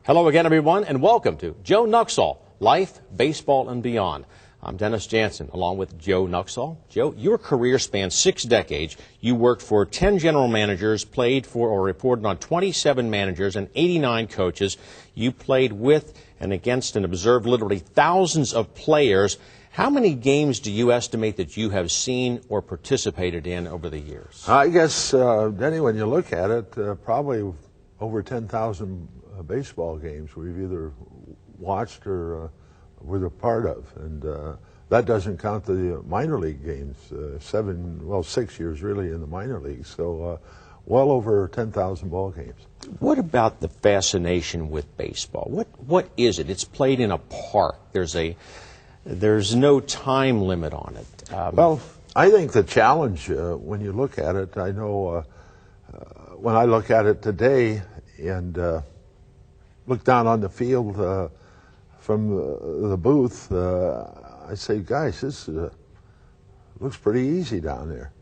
Hello again, everyone, and welcome to Joe Nuxhall, Life, Baseball, and Beyond. I'm Dennis Jansen, along with Joe Nuxhall. Joe, your career spans 6 decades. You worked for 10 general managers, played for or reported on 27 managers and 89 coaches. You played with and against and observed literally thousands of players. How many games do you estimate that you have seen or participated in over the years? I guess, Denny, when you look at it, probably over 10,000 baseball games we've either watched or were a part of, and that doesn't count the minor league games. 6 years really in the minor leagues, so well over 10,000 ball games. What about the fascination with baseball? What is it? It's played in a park. There's no time limit on it. Well, I think the challenge, when you look at it, I know when I look at it today and look down on the field from the booth, I say, guys, this looks pretty easy down there.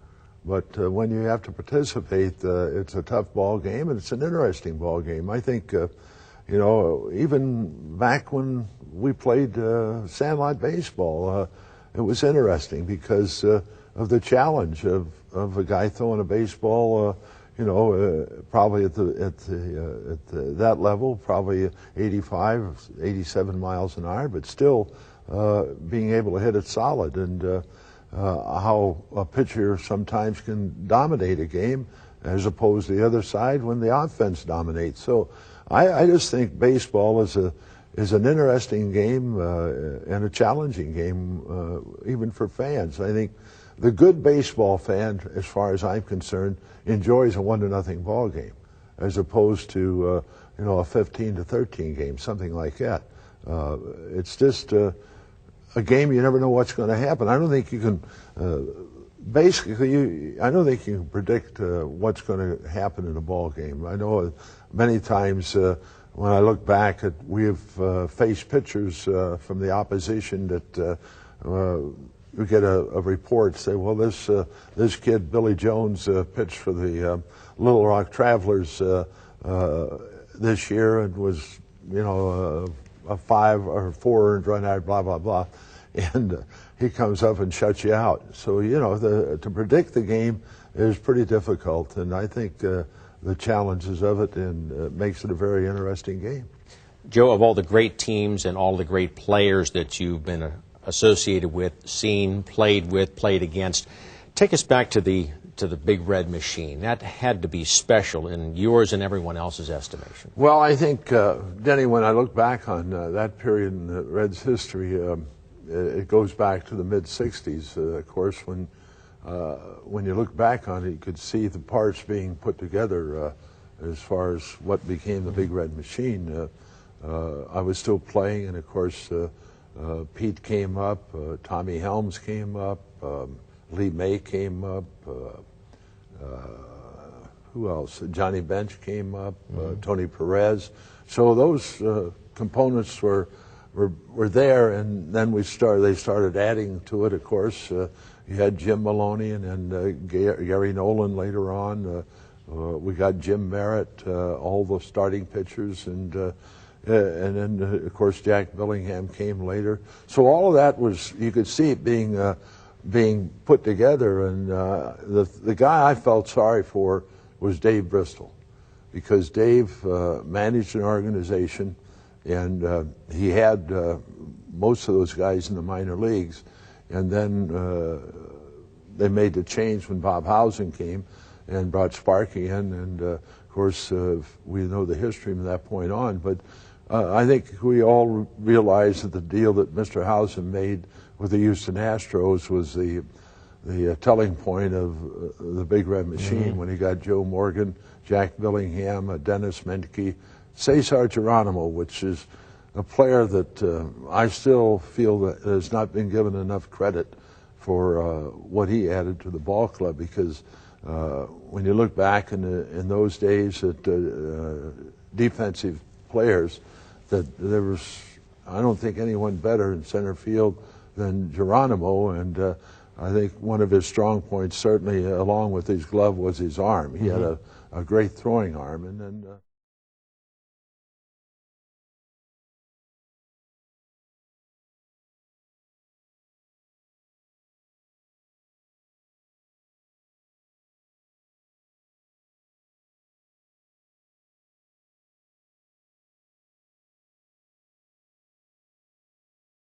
But when you have to participate, it's a tough ball game, and it's an interesting ball game. I think, even back when we played sandlot baseball, it was interesting because of the challenge of a guy throwing a baseball, probably at that level, probably 85, 87 miles an hour, but still being able to hit it solid, and how a pitcher sometimes can dominate a game as opposed to the other side when the offense dominates. So I just think baseball is an interesting game and a challenging game, even for fans. I think the good baseball fan, as far as I'm concerned, enjoys a 1-0 ball game, as opposed to a 15-13 game, something like that. It's just a game you never know what's going to happen. I don't think you can. I don't think you can predict what's going to happen in a ball game. I know many times when I look back at, we have faced pitchers from the opposition that we get a report, say, well, this kid Billy Jones pitched for the Little Rock Travelers this year and was a 5 or 4 earned run out, blah blah blah, and he comes up and shuts you out. So to predict the game is pretty difficult, and I think the challenges of it and makes it a very interesting game. Joe, of all the great teams and all the great players that you've been associated with, seen, played with, played against, take us back to the Big Red Machine. That had to be special in yours and everyone else's estimation. Well, I think, Denny, when I look back on that period in the Reds' history, it goes back to the mid-'60s. Of course, when you look back on it, you could see the parts being put together as far as what became the Big Red Machine. I was still playing, and of course, Pete came up, Tommy Helms came up, Lee May came up, who else? Johnny Bench came up, Tony Perez. So those components were there, and then they started adding to it. Of course, you had Jim Maloney and Gary Nolan later on. We got Jim Merritt, all the starting pitchers, and then of course Jack Billingham came later. So all of that was, you could see it being put together, and the guy I felt sorry for was Dave Bristol, because Dave managed an organization, and he had most of those guys in the minor leagues, and then they made the change when Bob Housen came and brought Sparky in, and of course we know the history from that point on. But I think we all realize that the deal that Mr. Housen made with the Houston Astros was the telling point of the Big Red Machine, when he got Joe Morgan, Jack Billingham, Dennis Menke, Cesar Geronimo, which is a player that I still feel that has not been given enough credit for what he added to the ball club, because when you look back in those days at defensive players, that there was, I don't think, anyone better in center field than Geronimo, and I think one of his strong points, certainly along with his glove, was his arm. He had a great throwing arm, and then